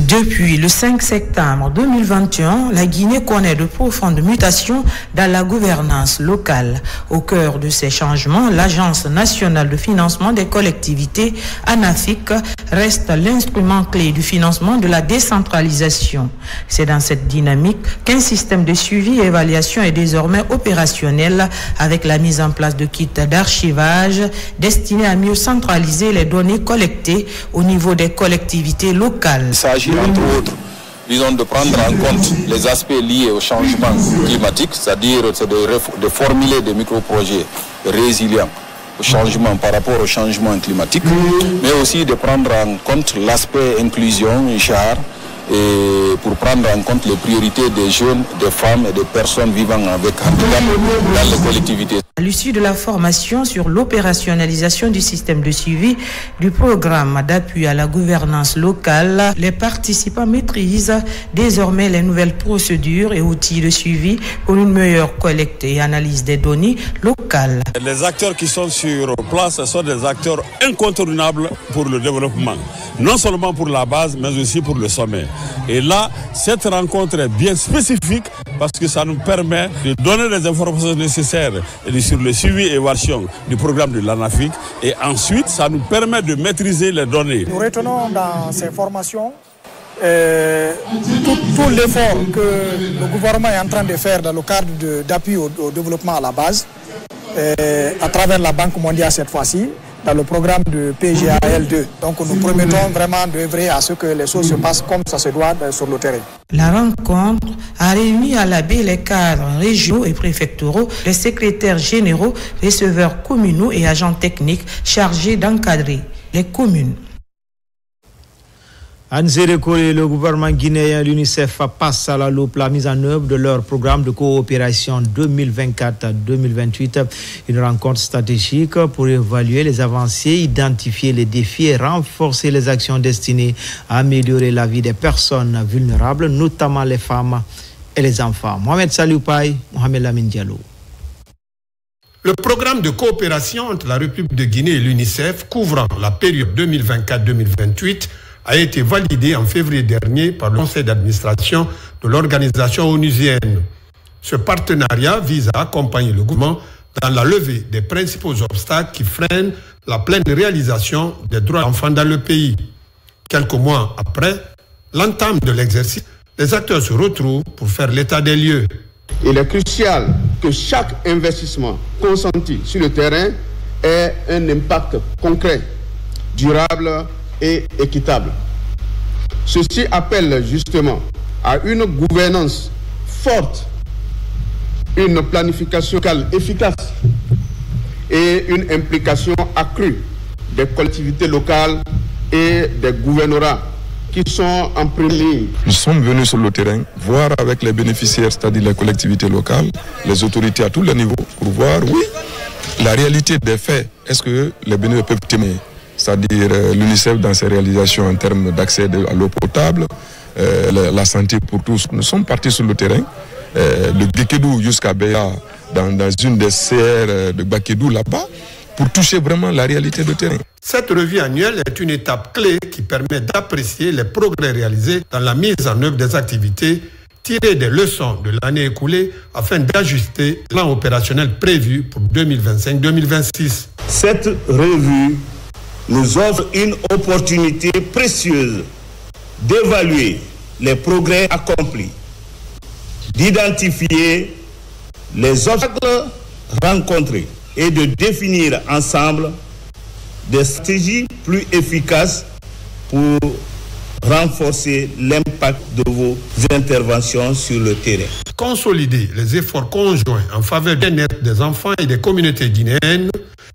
Depuis le 5 septembre 2021, la Guinée connaît de profondes mutations dans la gouvernance locale. Au cœur de ces changements, l'Agence nationale de financement des collectivités, ANAFIC, reste l'instrument clé du financement de la décentralisation. C'est dans cette dynamique qu'un système de suivi et évaluation est désormais opérationnel avec la mise en place de kits d'archivage destinés à mieux centraliser les données collectées au niveau des collectivités locales. Il s'agit entre autres, disons, de prendre en compte les aspects liés au changement climatique, c'est-à-dire de formuler des micro-projets résilients au changement par rapport au changement climatique, mais aussi de prendre en compte l'aspect inclusion, genre, et pour prendre en compte les priorités des jeunes, des femmes et des personnes vivant avec handicap dans les collectivités. À l'issue de la formation sur l'opérationnalisation du système de suivi du programme d'appui à la gouvernance locale, les participants maîtrisent désormais les nouvelles procédures et outils de suivi pour une meilleure collecte et analyse des données locales. Les acteurs qui sont sur place sont des acteurs incontournables pour le développement, non seulement pour la base, mais aussi pour le sommet. Et là, cette rencontre est bien spécifique parce que ça nous permet de donner les informations nécessaires sur le suivi et évaluation du programme de l'ANAFIC et ensuite ça nous permet de maîtriser les données. Nous retenons dans ces formations tout l'effort que le gouvernement est en train de faire dans le cadre d'appui au développement à la base, à travers la Banque mondiale cette fois-ci, dans le programme de PGAL2. Donc nous promettons vraiment d'œuvrer à ce que les choses se passent comme ça se doit sur le terrain. La rencontre a réuni à la baie les cadres régionaux et préfectoraux, les secrétaires généraux, receveurs communaux et agents techniques chargés d'encadrer les communes. Anzereko, le gouvernement guinéen, l'UNICEF passe à la loupe la mise en œuvre de leur programme de coopération 2024-2028. Une rencontre stratégique pour évaluer les avancées, identifier les défis et renforcer les actions destinées à améliorer la vie des personnes vulnérables, notamment les femmes et les enfants. Mohamed Saloupaï, Mohamed Lamine Diallo. Le programme de coopération entre la République de Guinée et l'UNICEF couvrant la période 2024-2028 a été validé en février dernier par le conseil d'administration de l'organisation onusienne. Ce partenariat vise à accompagner le gouvernement dans la levée des principaux obstacles qui freinent la pleine réalisation des droits de l'enfant dans le pays. Quelques mois après l'entame de l'exercice, les acteurs se retrouvent pour faire l'état des lieux. Il est crucial que chaque investissement consenti sur le terrain ait un impact concret, durable et équitable. Ceci appelle justement à une gouvernance forte, une planification locale efficace et une implication accrue des collectivités locales et des gouvernorats qui sont en première ligne. Nous sommes venus sur le terrain, voir avec les bénéficiaires, c'est-à-dire les collectivités locales, les autorités à tous les niveaux, pour voir, oui, la réalité des faits. Est-ce que les bénéficiaires peuvent témoigner? C'est-à-dire l'UNICEF dans ses réalisations en termes d'accès à l'eau potable, la santé pour tous. Nous sommes partis sur le terrain, de Bakédou jusqu'à Béa, dans une des CR de Bakédou là-bas, pour toucher vraiment la réalité du terrain. Cette revue annuelle est une étape clé qui permet d'apprécier les progrès réalisés dans la mise en œuvre des activités, tirer des leçons de l'année écoulée afin d'ajuster le plan opérationnel prévu pour 2025-2026. Cette revue nous offre une opportunité précieuse d'évaluer les progrès accomplis, d'identifier les obstacles rencontrés et de définir ensemble des stratégies plus efficaces pour renforcer l'impact de vos interventions sur le terrain. Consolider les efforts conjoints en faveur du bien-être des enfants et des communautés guinéennes,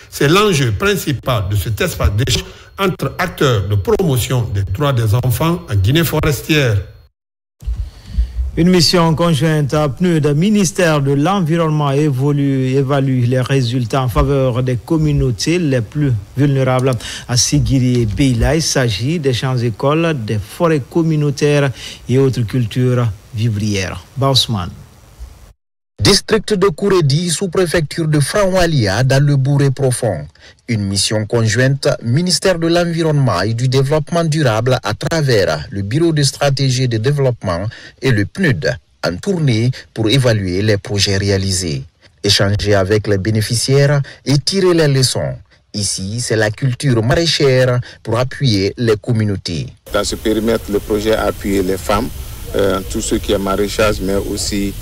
c'est l'enjeu principal de cet espace d'échange entre acteurs de promotion des droits des enfants en Guinée forestière. Une mission conjointe à PNUD, ministère de l'Environnement, évalue les résultats en faveur des communautés les plus vulnérables à Sigiri et Beila. Il s'agit des champs-écoles, des forêts communautaires et autres cultures vivrières. Bausman. District de Kouredi, sous-préfecture de Franwalia, dans le Bouré profond. Une mission conjointe, ministère de l'Environnement et du Développement durable à travers le Bureau de stratégie de développement et le PNUD, en tournée pour évaluer les projets réalisés, échanger avec les bénéficiaires et tirer les leçons. Ici, c'est la culture maraîchère pour appuyer les communautés. Dans ce périmètre, le projet a appuyé les femmes, tout ce qui est maraîchage, mais aussi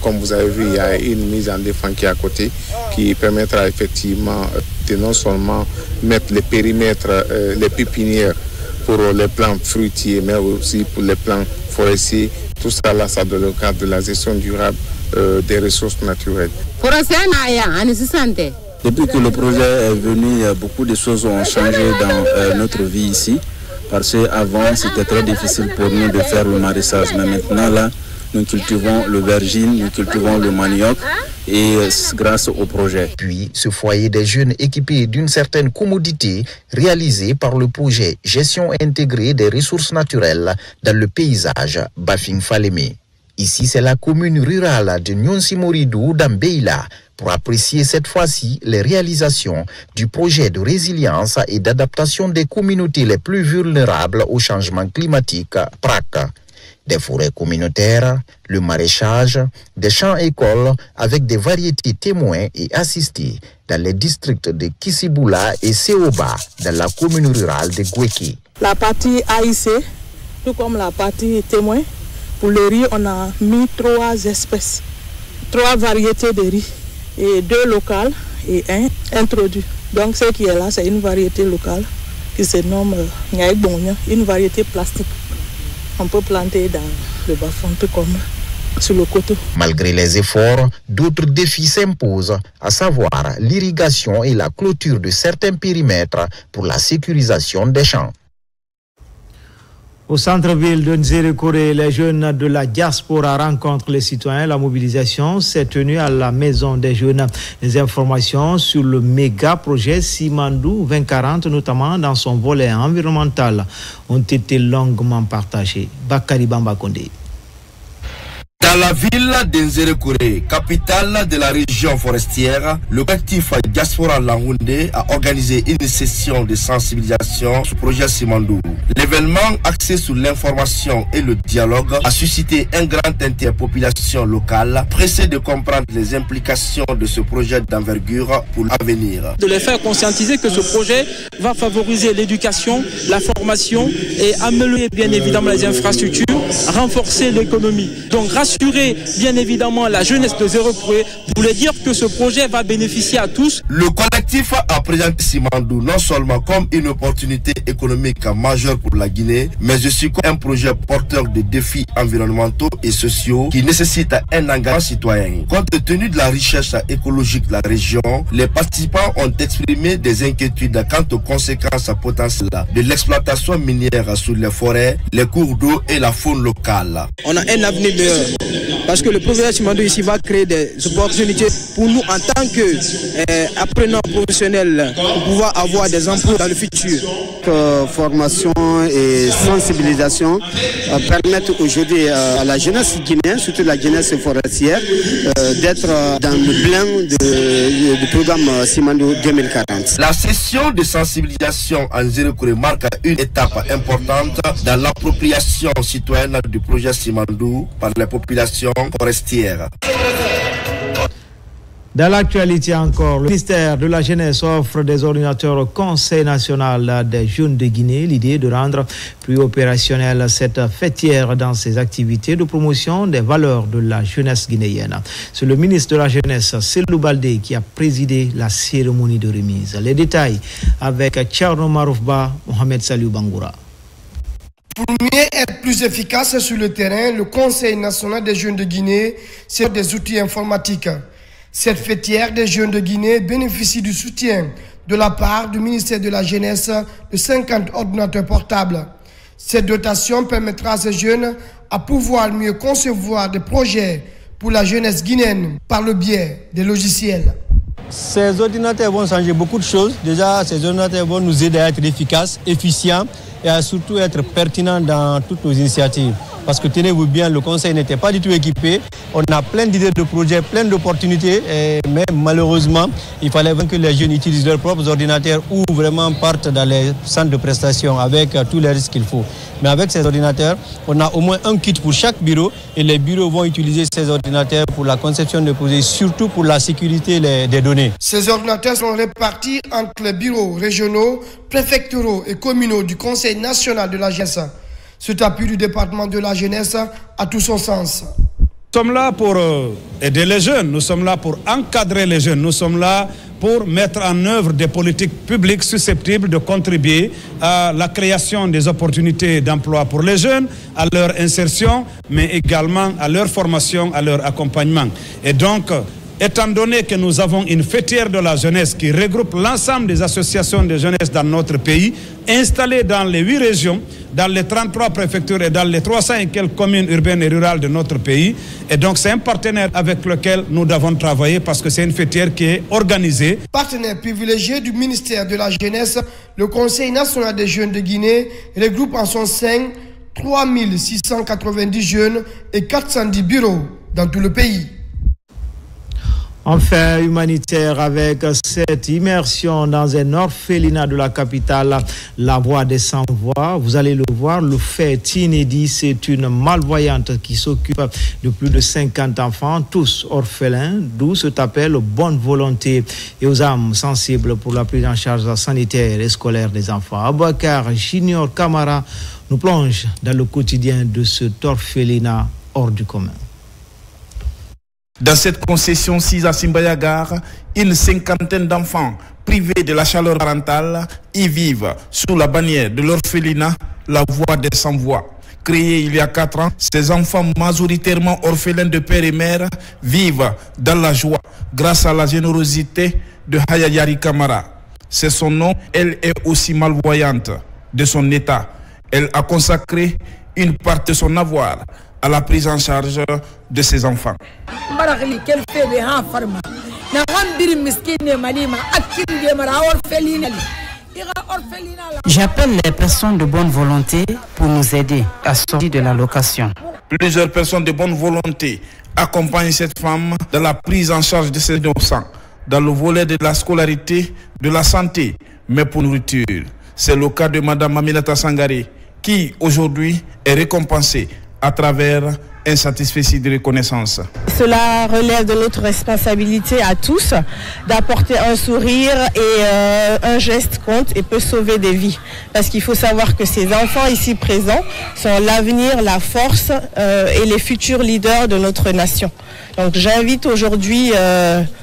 comme vous avez vu, il y a une mise en défense qui est à côté qui permettra effectivement de non seulement mettre les périmètres, les pépinières pour les plants fruitiers, mais aussi pour les plants forestiers. Tout ça là, ça dans le cadre de la gestion durable des ressources naturelles. Depuis que le projet est venu, beaucoup de choses ont changé dans notre vie ici. Parce qu'avant, c'était très difficile pour nous de faire le maraîchage. Mais maintenant, là, nous cultivons le vergine, nous cultivons le manioc et grâce au projet. Puis, ce foyer des jeunes équipés d'une certaine commodité réalisé par le projet Gestion intégrée des ressources naturelles dans le paysage Bafing Falémé. Ici, c'est la commune rurale de Nyonsi-Moridou dans Beila pour apprécier cette fois-ci les réalisations du projet de résilience et d'adaptation des communautés les plus vulnérables au changement climatique, PRAC. Des forêts communautaires, le maraîchage, des champs-écoles avec des variétés témoins et assistées dans les districts de Kisiboula et Seoba dans la commune rurale de Gweki. La partie AIC tout comme la partie témoin. Pour le riz, on a mis 3 espèces, 3 variétés de riz, et 2 locales et 1 introduit. Donc ce qui est là, c'est une variété locale qui se nomme Ngaïk Bongna, une variété plastique. On peut planter dans le bas-fond, tout comme sur le coteau. Malgré les efforts, d'autres défis s'imposent, à savoir l'irrigation et la clôture de certains périmètres pour la sécurisation des champs. Au centre-ville de Nzérékoré, les jeunes de la diaspora rencontrent les citoyens. La mobilisation s'est tenue à la Maison des Jeunes. Les informations sur le méga projet Simandou 2040, notamment dans son volet environnemental, ont été longuement partagées. Bakari Bamba Kondé. Dans la ville d'Nzérékoré, capitale de la région forestière, le collectif Diaspora Langoundé a organisé une session de sensibilisation sur le projet Simandou. L'événement, axé sur l'information et le dialogue, a suscité un grand intérêt population locale, pressée de comprendre les implications de ce projet d'envergure pour l'avenir. De les faire conscientiser que ce projet va favoriser l'éducation, la formation et améliorer bien évidemment les infrastructures, renforcer l'économie. Donc rassurer bien évidemment la jeunesse de Nzérékoré voulait dire que ce projet va bénéficier à tous. Le collectif a présenté Simandou non seulement comme une opportunité économique majeure pour la Guinée, mais aussi comme un projet porteur de défis environnementaux et sociaux qui nécessite un engagement citoyen. Compte tenu de la richesse écologique de la région, les participants ont exprimé des inquiétudes quant aux conséquences potentielles de l'exploitation minière sur les forêts, les cours d'eau et la faune locale. On a un avenir meilleur parce que le projet Simandou ici va créer des opportunités pour nous en tant qu'apprenants professionnels pour pouvoir avoir des emplois dans le futur. Formation et sensibilisation permettent aujourd'hui à la jeunesse guinéenne, surtout la jeunesse forestière, d'être dans le plein du programme Simandou 2040. La session de sensibilisation en Nzérékoré marque une étape importante dans l'appropriation citoyenne du projet Simandou par les populations forestières. Dans l'actualité encore, le ministère de la Jeunesse offre des ordinateurs au Conseil national des jeunes de Guinée. L'idée de rendre plus opérationnelle cette fêtière dans ses activités de promotion des valeurs de la jeunesse guinéenne. C'est le ministre de la Jeunesse, Selou Baldé, qui a présidé la cérémonie de remise. Les détails avec Tcherno Maroufba, Mohamed Saliou Bangoura. Pour mieux être plus efficace sur le terrain, le Conseil national des jeunes de Guinée sert des outils informatiques. Cette fêtière des jeunes de Guinée bénéficie du soutien de la part du ministère de la Jeunesse de 50 ordinateurs portables. Cette dotation permettra à ces jeunes à pouvoir mieux concevoir des projets pour la jeunesse guinéenne par le biais des logiciels. Ces ordinateurs vont changer beaucoup de choses. Déjà, ces ordinateurs vont nous aider à être efficaces, efficients et à surtout être pertinents dans toutes nos initiatives. Parce que tenez-vous bien, le Conseil n'était pas du tout équipé. On a plein d'idées de projets, plein d'opportunités, mais malheureusement, il fallait que les jeunes utilisent leurs propres ordinateurs ou vraiment partent dans les centres de prestations avec tous les risques qu'il faut. Mais avec ces ordinateurs, on a au moins un kit pour chaque bureau et les bureaux vont utiliser ces ordinateurs pour la conception de projets, surtout pour la sécurité des données. Ces ordinateurs sont répartis entre les bureaux régionaux, préfectoraux et communaux du Conseil national de la jeunesse. Cet appui du département de la jeunesse a tout son sens. Nous sommes là pour aider les jeunes, nous sommes là pour encadrer les jeunes, nous sommes là pour mettre en œuvre des politiques publiques susceptibles de contribuer à la création des opportunités d'emploi pour les jeunes, à leur insertion, mais également à leur formation, à leur accompagnement. Et donc, étant donné que nous avons une fêtière de la jeunesse qui regroupe l'ensemble des associations de jeunesse dans notre pays, installées dans les 8 régions, dans les 33 préfectures et dans les 300 et quelques communes urbaines et rurales de notre pays. Et donc c'est un partenaire avec lequel nous devons travailler parce que c'est une fêtière qui est organisée. Partenaire privilégié du ministère de la Jeunesse, le Conseil national des jeunes de Guinée regroupe en son sein 3690 jeunes et 410 bureaux dans tout le pays. Enfin, humanitaire avec cette immersion dans un orphelinat de la capitale, la Voix des Sans-Voix. Vous allez le voir, le fait inédit, c'est une malvoyante qui s'occupe de plus de 50 enfants, tous orphelins, d'où cet appel aux bonnes volontés et aux âmes sensibles pour la prise en charge sanitaire et scolaire des enfants. Abouakar Junior Camara nous plonge dans le quotidien de cet orphelinat hors du commun. Dans cette concession 6 à Simbayagar, une cinquantaine d'enfants privés de la chaleur parentale y vivent sous la bannière de l'orphelinat La Voix des Sans-Voix. Créé il y a 4 ans, ces enfants majoritairement orphelins de père et mère vivent dans la joie grâce à la générosité de Hayayari Kamara. C'est son nom, elle est aussi malvoyante de son état. Elle a consacré une partie de son avoir à la prise en charge de ses enfants. J'appelle les personnes de bonne volonté pour nous aider à sortir de la location. Plusieurs personnes de bonne volonté accompagnent cette femme dans la prise en charge de ses enfants, dans le volet de la scolarité, de la santé, mais pour nourriture. C'est le cas de Mme Aminata Sangare, qui aujourd'hui est récompensée à travers un satisfecit de reconnaissance. Cela relève de notre responsabilité à tous d'apporter un sourire et un geste compte et peut sauver des vies. Parce qu'il faut savoir que ces enfants ici présents sont l'avenir, la force et les futurs leaders de notre nation. Donc j'invite aujourd'hui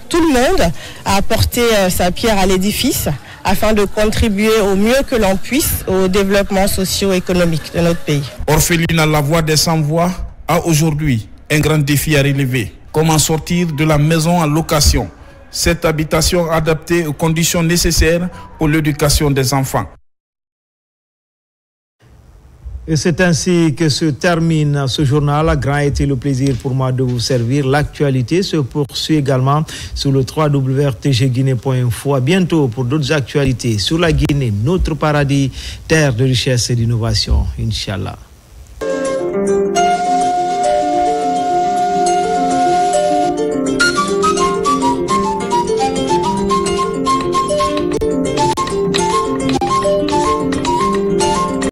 tout le monde à apporter sa pierre à l'édifice afin de contribuer au mieux que l'on puisse au développement socio-économique de notre pays. Orphelinat La Voix des Sans-Voix a aujourd'hui un grand défi à relever. Comment sortir de la maison en location? Cette habitation adaptée aux conditions nécessaires pour l'éducation des enfants. Et c'est ainsi que se termine ce journal. Grand a été le plaisir pour moi de vous servir. L'actualité se poursuit également sur le www.rtgguinée.info. À bientôt pour d'autres actualités sur la Guinée, notre paradis, terre de richesse et d'innovation. Inch'Allah.